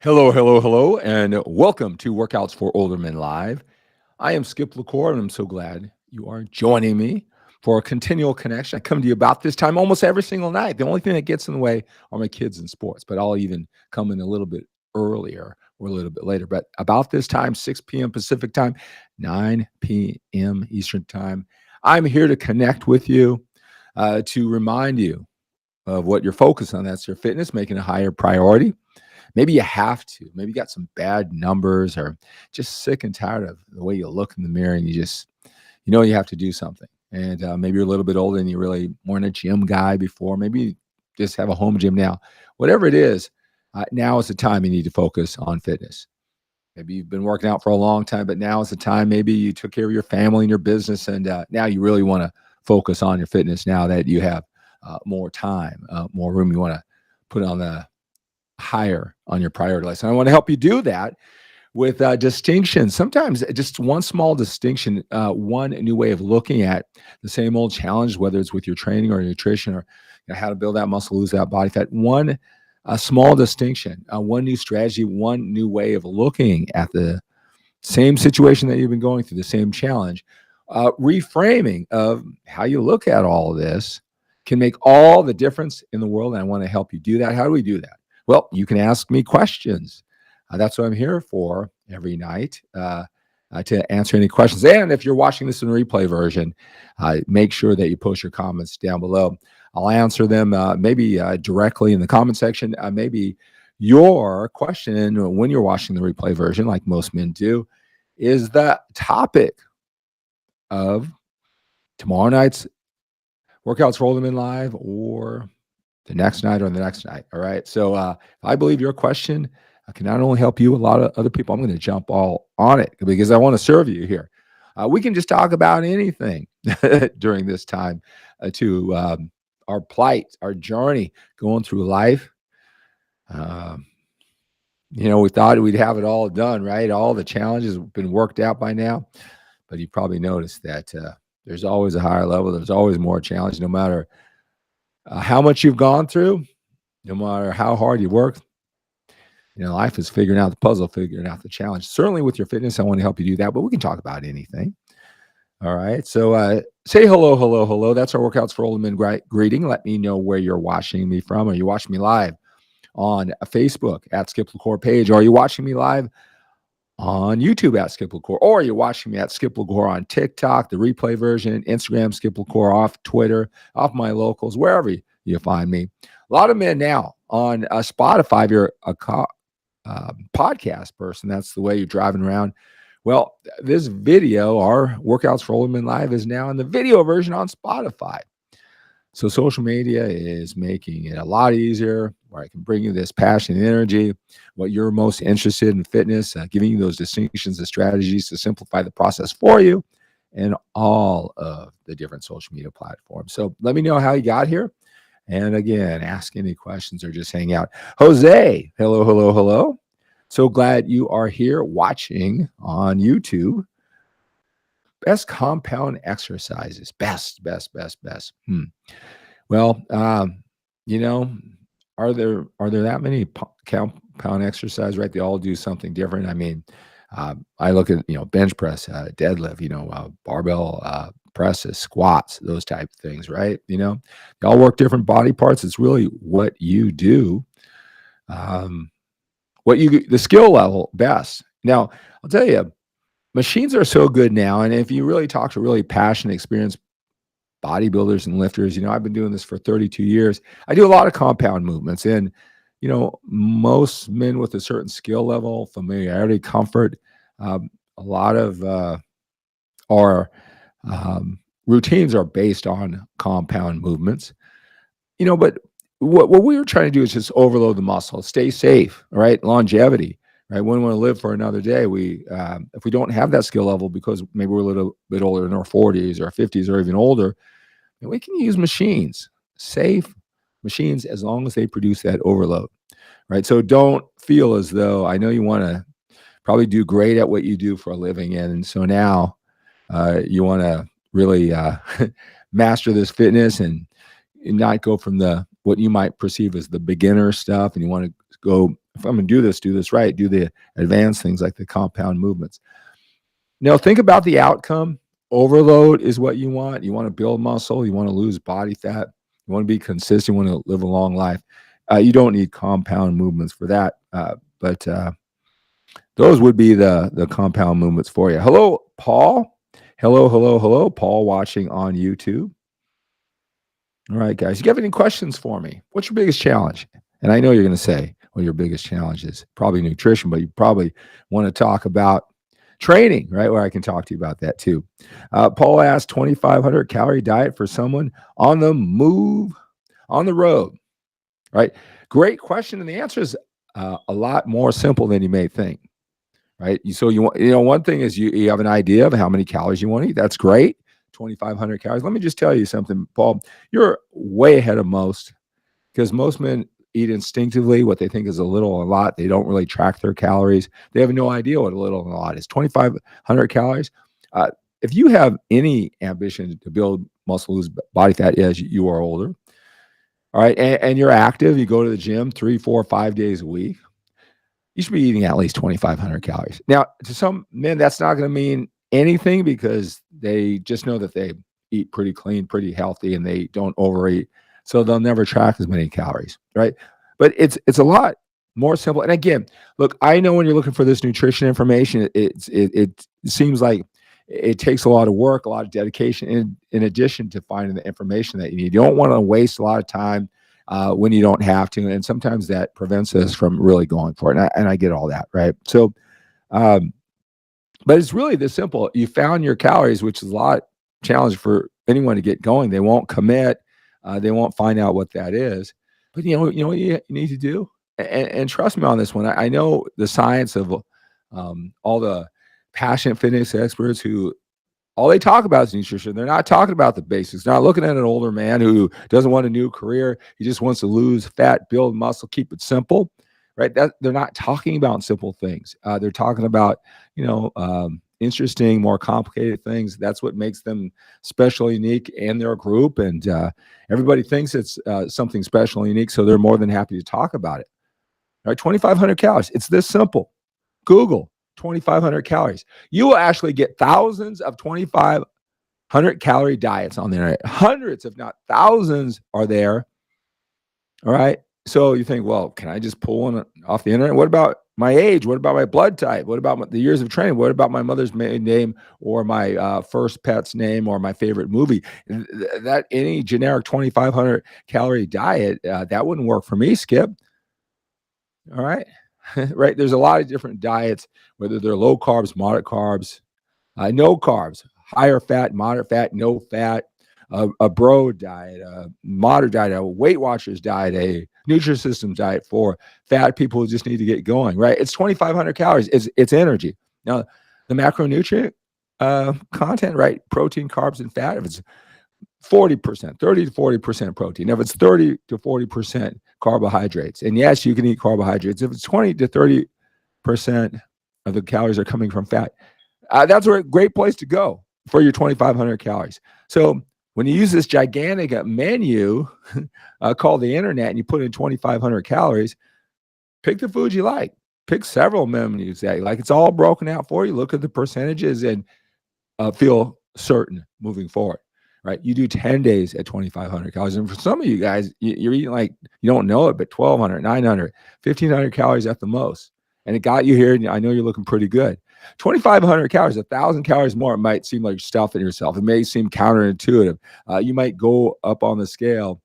Hello, hello, hello, and welcome to Workouts for Older Men Live. I am 𝗕𝗠𝗂𝗃, and I'm so glad you are joining me for a continual connection. I come to you about this time almost every single night. The only thing that gets in the way are my kids and sports, but I'll even come in a little bit earlier or a little bit later. But about this time, 6 p.m. Pacific time, 9 p.m. Eastern time, I'm here to connect with you, to remind you of what you're focused on. That's your fitness, making a higher priority. Maybe you have to. Maybe you got some bad numbers or just sick and tired of the way you look in the mirror and you have to do something. And maybe you're a little bit older and you really weren't a gym guy before. Maybe you just have a home gym now. Whatever it is, now is the time you need to focus on fitness. Maybe you've been working out for a long time, but now is the time. Maybe you took care of your family and your business, and now you really want to focus on your fitness now that you have more time, more room. You want to put on the higher on your priority list. And I want to help you do that with distinction. Sometimes just one small distinction, one new way of looking at the same old challenge, whether it's with your training or nutrition or how to build that muscle, lose that body fat. One small distinction, one new strategy, one new way of looking at the same situation that you've been going through, the same challenge. Reframing of how you look at all of this can make all the difference in the world. And I want to help you do that. How do we do that? Well, you can ask me questions. That's what I'm here for every night, to answer any questions. And if you're watching this in replay version, make sure that you post your comments down below. I'll answer them maybe directly in the comment section. Maybe your question when you're watching the replay version, like most men do, is the topic of tomorrow night's Workouts for Older Men Live or the next night or the next night. All right. So if I believe your question can not only help you, a lot of other people, I'm going to jump all on it because I want to serve you here. We can just talk about anything during this time to our plight, our journey going through life. We thought we'd have it all done, right? All the challenges have been worked out by now, but you probably noticed that there's always a higher level. There's always more challenge, no matter how much you've gone through, no matter how hard you work. Life is figuring out the puzzle, figuring out the challenge. Certainly with your fitness, I want to help you do that, but we can talk about anything. All right. So say hello, hello, hello. That's our Workouts for Older Men greeting. Let me know where you're watching me from. Are you watching me live on Facebook at 𝗕𝗠𝗂𝗃 page? Or are you watching me live on YouTube at 𝗕𝗠𝗂𝗃, or you're watching me at 𝗕𝗠𝗂𝗃 on TikTok, the replay version, Instagram, 𝗕𝗠𝗂𝗃, off Twitter, off my locals, wherever you find me. A lot of men now on Spotify, if you're a podcast person, that's the way you're driving around. Well, this video, our Workouts for Older Men Live, is now in the video version on Spotify. So social media is making it a lot easier, where I can bring you this passion and energy, what you're most interested in fitness, giving you those distinctions and strategies to simplify the process for you, and all of the different social media platforms. So let me know how you got here. And again, ask any questions or just hang out. Jose, hello, hello, hello. So glad you are here watching on YouTube. Best compound exercises. Best. Well, are there that many compound exercises, right? They all do something different. I mean, I look at, bench press, deadlift, barbell presses, squats, those type of things, right? They all work different body parts. It's really what you do, the skill level best. Now, I'll tell you, machines are so good now. And if you really talk to really passionate, experienced bodybuilders and lifters, I've been doing this for 32 years. I do a lot of compound movements, and, most men with a certain skill level, familiarity, comfort, a lot of our routines are based on compound movements, but what we were trying to do is just overload the muscle, stay safe, right? Longevity. Right, when we want to live for another day, if we don't have that skill level because maybe we're a little bit older, in our 40s or 50s or even older, we can use machines, safe machines, as long as they produce that overload, right? So don't feel as though, I know you want to probably do great at what you do for a living, and so now you want to really master this fitness and not go from what you might perceive as the beginner stuff, and you want to go if I'm going to do this right, do the advanced things like the compound movements. Now, think about the outcome. Overload is what you want. You want to build muscle. You want to lose body fat. You want to be consistent. You want to live a long life. You don't need compound movements for that. But those would be the compound movements for you. Hello, Paul. Hello, Paul watching on YouTube. All right, guys, you have any questions for me? What's your biggest challenge? And I know you're going to say, well, your biggest challenge is probably nutrition, but you probably want to talk about training, right? Where I can talk to you about that too. Paul asked, 2,500 calorie diet for someone on the move, on the road, right? Great question. And the answer is a lot more simple than you may think, right? So you want, one thing is you have an idea of how many calories you want to eat. That's great. 2,500 calories. Let me just tell you something, Paul. You're way ahead of most, because most men eat instinctively what they think is a little or a lot. They don't really track their calories. They have no idea what a little and a lot is. 2,500 calories. If you have any ambition to build muscle, lose body fat as you are older, all right, and you're active, you go to the gym 3, 4, 5 days a week, you should be eating at least 2,500 calories. Now, to some men, that's not going to mean anything, because they just know that they eat pretty clean, pretty healthy, and they don't overeat. So they'll never track as many calories, right? But it's a lot more simple. And again, look, I know when you're looking for this nutrition information, it seems like it takes a lot of work, a lot of dedication, in addition to finding the information that you need. You don't want to waste a lot of time when you don't have to. And sometimes that prevents us from really going for it. And I get all that, right? So, but it's really this simple. You found your calories, which is a lot challenge for anyone to get going. They won't commit. They won't find out what that is. But you know what you need to do? And trust me on this one. I know the science of all the passionate fitness experts who all they talk about is nutrition. They're not talking about the basics. They're not looking at an older man who doesn't want a new career. He just wants to lose fat, build muscle, keep it simple, right? That they're not talking about simple things. They're talking about, interesting, more complicated things. That's what makes them special, unique in their group. And everybody thinks it's something special and unique. So they're more than happy to talk about it. All right, 2,500 calories. It's this simple. Google 2,500 calories. You will actually get thousands of 2,500 calorie diets on the internet. Hundreds, if not thousands, are there. All right. So you think, well, can I just pull one off the internet? What about my age? What about my blood type? What about the years of training? What about my mother's maiden name, or my first pet's name, or my favorite movie? That any generic 2,500 calorie diet, that wouldn't work for me, Skip. All right. Right. There's a lot of different diets, whether they're low carbs, moderate carbs, no carbs, higher fat, moderate fat, no fat, a bro diet, a moderate diet, a Weight Watchers diet, a Nutrisystem diet for fat people who just need to get going, right? It's 2,500 calories. It's energy. Now, the macronutrient content, right? Protein, carbs, and fat, if it's 40%, 30 to 40% protein, if it's 30 to 40% carbohydrates, and yes, you can eat carbohydrates. If it's 20 to 30% of the calories are coming from fat, that's a great place to go for your 2,500 calories. So when you use this gigantic menu called the internet, and you put in 2,500 calories, pick the food you like. Pick several menus that you like. It's all broken out for you. Look at the percentages and feel certain moving forward, right? You do 10 days at 2,500 calories. And for some of you guys, you're eating like you don't know it, but 1,200, 900, 1,500 calories at the most. And it got you here, and I know you're looking pretty good. 2,500 calories, 1,000 calories more, it might seem like you're stuffing yourself. It may seem counterintuitive. You might go up on the scale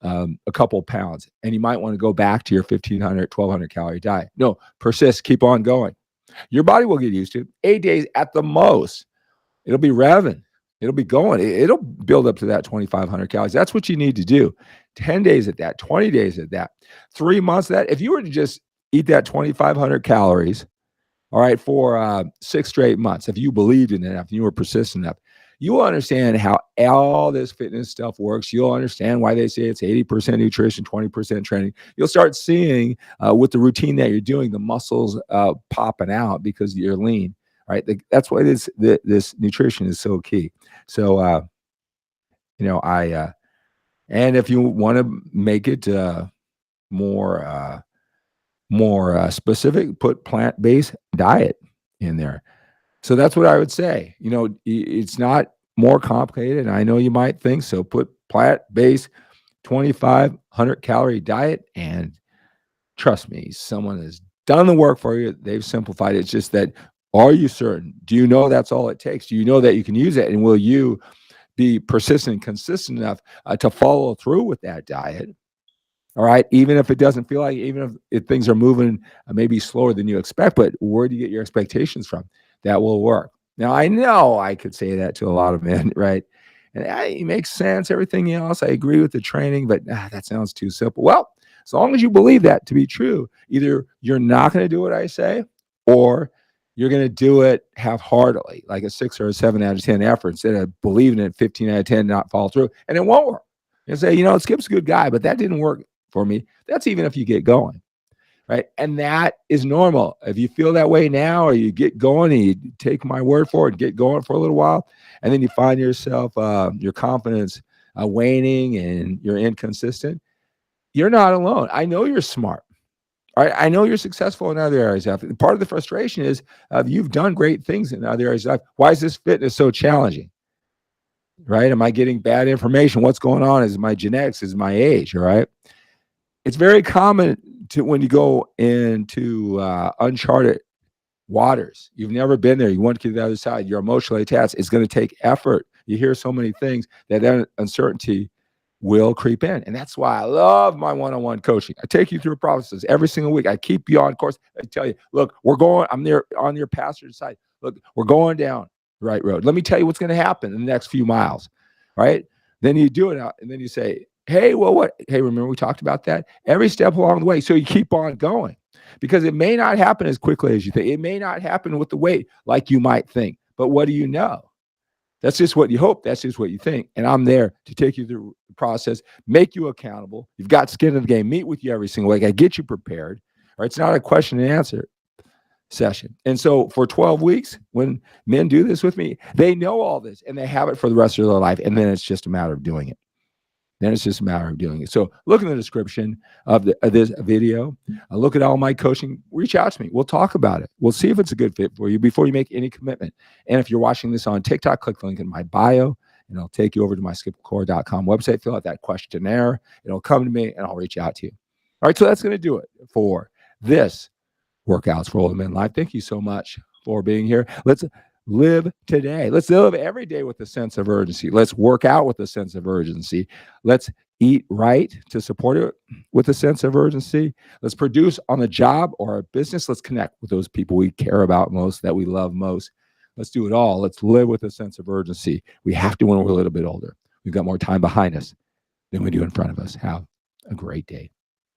a couple pounds, and you might want to go back to your 1,500, 1,200 calorie diet. No, persist, keep on going. Your body will get used to it. 8 days at the most. It'll be revving. It'll be going. It'll build up to that 2,500 calories. That's what you need to do. 10 days at that, 20 days at that, 3 months at that. If you were to just eat that 2,500 calories, all right, for 6 straight months, if you believed in it enough, and you were persistent enough, you will understand how all this fitness stuff works. You'll understand why they say it's 80% nutrition, 20% training. You'll start seeing with the routine that you're doing, the muscles popping out because you're lean, right? That's why this nutrition is so key. So, and if you want to make it more more specific, put plant-based diet in there. So that's what I would say. You know, it's not more complicated. I know you might think so. Put plant-based 2,500 calorie diet, and trust me, someone has done the work for you. They've simplified it. It's just that, are you certain? Do you know that's all it takes? Do you know that you can use it? And will you be persistent and consistent enough to follow through with that diet? All right, even if it doesn't feel like, even if things are moving maybe slower than you expect, but where do you get your expectations from? That will work. Now, I know I could say that to a lot of men, right? And it makes sense, everything else. I agree with the training, but that sounds too simple. Well, as long as you believe that to be true, either you're not going to do what I say, or you're going to do it half-heartedly, like a 6 or a 7 out of 10 effort, instead of believing it 15 out of 10, not follow through, and it won't work. You say, you know, Skip's a good guy, but that didn't work for me. That's even if you get going, right? And that is normal. If you feel that way now, or you get going and you take my word for it and get going for a little while, and then you find yourself, your confidence waning and you're inconsistent, you're not alone. I know you're smart. All right, I know you're successful in other areas of life. Part of the frustration is you've done great things in other areas of life. Why is this fitness so challenging? Right? Am I getting bad information? What's going on? Is it my genetics? Is it my age? All right. It's very common to, when you go into uncharted waters, you've never been there, you want to get to the other side, you're emotionally attached, it's going to take effort. You hear so many things that then uncertainty will creep in. And that's why I love my one-on-one coaching. I take you through processes every single week. I keep you on course. I tell you, look, I'm there on your passenger side. Look, we're going down the right road. Let me tell you what's going to happen in the next few miles, right? Then you do it out, and then you say, hey, well, what? Hey, remember we talked about that? Every step along the way. So you keep on going, because it may not happen as quickly as you think. It may not happen with the weight like you might think. But what do you know? That's just what you hope. That's just what you think. And I'm there to take you through the process, make you accountable. You've got skin in the game, meet with you every single week. I get you prepared. Or it's not a question and answer session. And so for 12 weeks, when men do this with me, they know all this and they have it for the rest of their life. And then it's just a matter of doing it. Then it's just a matter of doing it. So look in the description of this video. Look at all my coaching. Reach out to me. We'll talk about it. We'll see if it's a good fit for you before you make any commitment. And if you're watching this on TikTok, click the link in my bio, and it'll take you over to my 𝗕𝗂𝗏.com website. Fill out that questionnaire. It'll come to me, and I'll reach out to you. All right, so that's going to do it for this Workouts for Older Men Live. Thank you so much for being here. Let's live today. Let's live every day with a sense of urgency. Let's work out with a sense of urgency. Let's eat right to support it with a sense of urgency. Let's produce on the job or our business. Let's connect with those people we care about most, that we love most. Let's do it all. Let's live with a sense of urgency. We have to when we're a little bit older. We've got more time behind us than we do in front of us. Have a great day.